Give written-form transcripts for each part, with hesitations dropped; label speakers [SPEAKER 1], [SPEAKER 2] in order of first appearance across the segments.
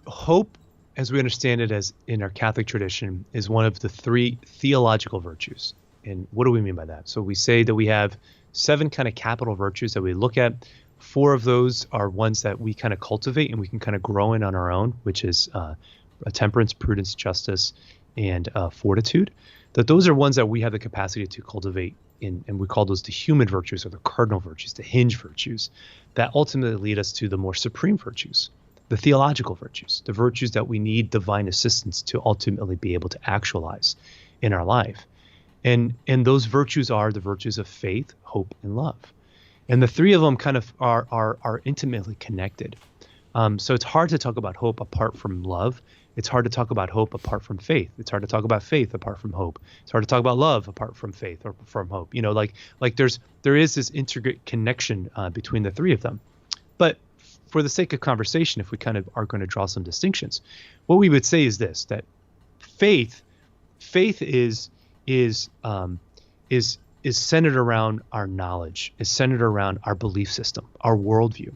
[SPEAKER 1] hope, as we understand it as in our Catholic tradition, is one of the three theological virtues. And what do we mean by that? So we say that we have 7 kind of capital virtues that we look at. 4 of those are ones that we kind of cultivate and we can kind of grow in on our own, which is temperance, prudence, justice, and fortitude. That those are ones that we have the capacity to cultivate in, and we call those the human virtues or the cardinal virtues, the hinge virtues that ultimately lead us to the more supreme virtues, the theological virtues, the virtues that we need divine assistance to ultimately be able to actualize in our life. And those virtues are the virtues of faith, hope, and love. And the 3 of them kind of are intimately connected. So it's hard to talk about hope apart from love. It's hard to talk about hope apart from faith. It's hard to talk about faith apart from hope. It's hard to talk about love apart from faith or from hope. You know, like there is this integrate connection between the 3 of them. But for the sake of conversation, if we kind of are going to draw some distinctions, what we would say is this: that faith is centered around our knowledge, is centered around our belief system, our worldview.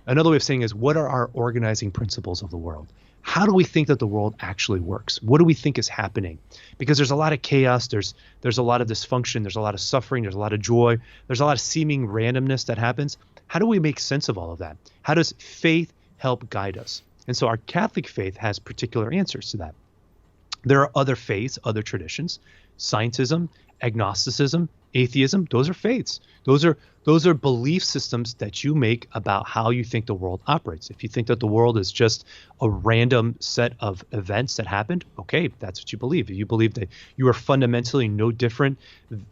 [SPEAKER 1] Another way of saying is, what are our organizing principles of the world? How do we think that the world actually works? What do we think is happening? Because there's a lot of chaos, there's a lot of dysfunction, there's a lot of suffering, there's a lot of joy, there's a lot of seeming randomness that happens. How do we make sense of all of that? How does faith help guide us? And so our Catholic faith has particular answers to that. There are other faiths, other traditions, scientism, agnosticism, atheism. Those are faiths. Those are belief systems that you make about how you think the world operates. If you think that the world is just a random set of events that happened, okay, that's what you believe. If you believe that you are fundamentally no different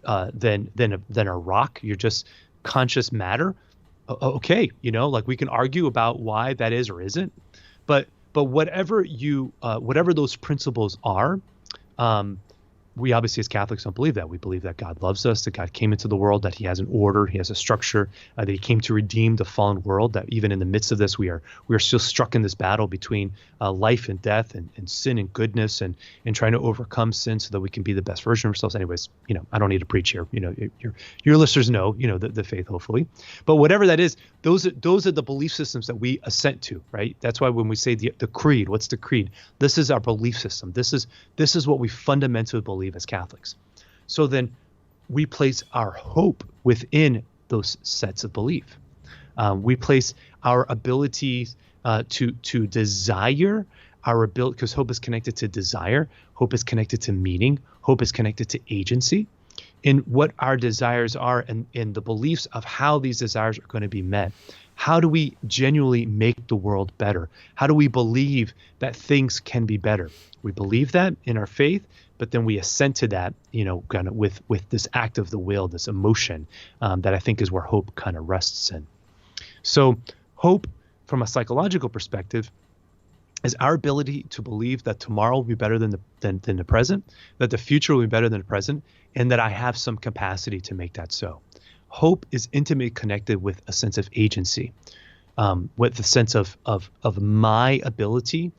[SPEAKER 1] than a rock, you're just conscious matter, okay, you know, like we can argue about why that is or isn't, but whatever those principles are, we obviously as Catholics don't believe that. We believe that God loves us, that God came into the world, that he has an order, he has a structure, that he came to redeem the fallen world, that even in the midst of this, we are still struck in this battle between life and death and sin and goodness and trying to overcome sin so that we can be the best version of ourselves. Anyways, you know, I don't need to preach here. You know, your listeners know, you know, the faith, hopefully. But whatever that is, those are the belief systems that we assent to, right? That's why when we say the creed, what's the creed? This is our belief system. This is what we fundamentally believe as Catholics. So then we place our hope within those sets of belief. We place our ability to desire, our ability, because hope is connected to desire, hope is connected to meaning, hope is connected to agency, in what our desires are and in the beliefs of how these desires are going to be met. How do we genuinely make the world better? How do we believe that things can be better? We believe that in our faith, but then we assent to that, you know, kind of with this act of the will, this emotion that I think is where hope kind of rests in. So hope from a psychological perspective is our ability to believe that tomorrow will be better than the present, that the future will be better than the present, and that I have some capacity to make that so. Hope is intimately connected with a sense of agency, with the sense of my ability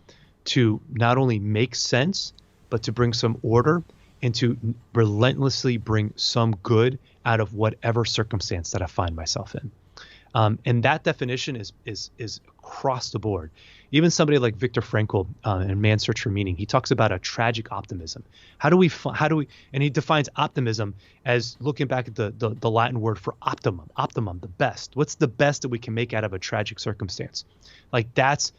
[SPEAKER 1] to not only make sense, but to bring some order and to relentlessly bring some good out of whatever circumstance that I find myself in. And that definition is across the board. Even somebody like Viktor Frankl in Man's Search for Meaning, he talks about a tragic optimism. How do we, and he defines optimism as looking back at the Latin word for optimum, the best. What's the best that we can make out of a tragic circumstance? Like that's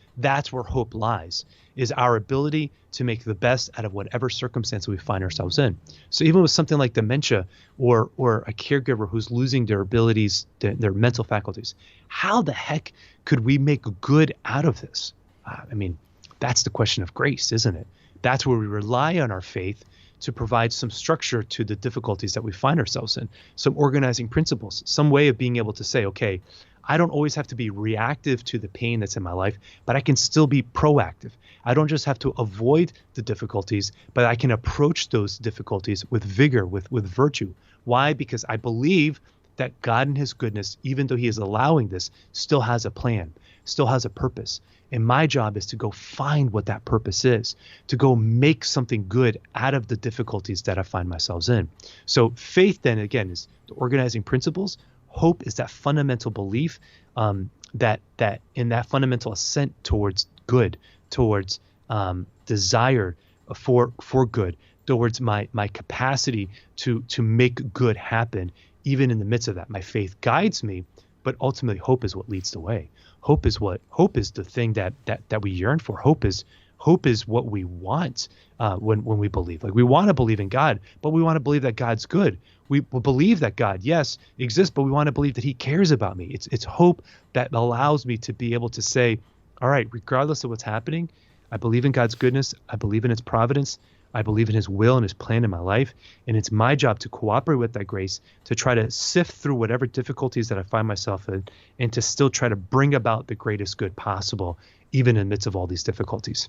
[SPEAKER 1] where hope lies, is our ability to make the best out of whatever circumstance we find ourselves in. So even with something like dementia or a caregiver who's losing their abilities, their mental faculties, how the heck could we make good out of this? I mean, that's the question of grace, isn't it? That's where we rely on our faith to provide some structure to the difficulties that we find ourselves in, some organizing principles, some way of being able to say, okay, I don't always have to be reactive to the pain that's in my life, but I can still be proactive. I don't just have to avoid the difficulties, but I can approach those difficulties with vigor, with virtue. Why? Because I believe that God in his goodness, even though he is allowing this, still has a plan, still has a purpose. And my job is to go find what that purpose is, to go make something good out of the difficulties that I find myself in. So faith then, again, is the organizing principles. Hope is that fundamental belief that in that fundamental assent towards good, towards desire for good, towards my capacity to make good happen, even in the midst of that. My faith guides me, but ultimately hope is what leads the way. Hope is the thing that we yearn for. Hope is what we want when we believe. Like, we want to believe in God, but we want to believe that God's good. We believe that God, yes, exists, but we want to believe that he cares about me. It's hope that allows me to be able to say, all right, regardless of what's happening, I believe in God's goodness. I believe in his providence. I believe in his will and his plan in my life. And it's my job to cooperate with that grace, to try to sift through whatever difficulties that I find myself in, and to still try to bring about the greatest good possible, even in the midst of all these difficulties.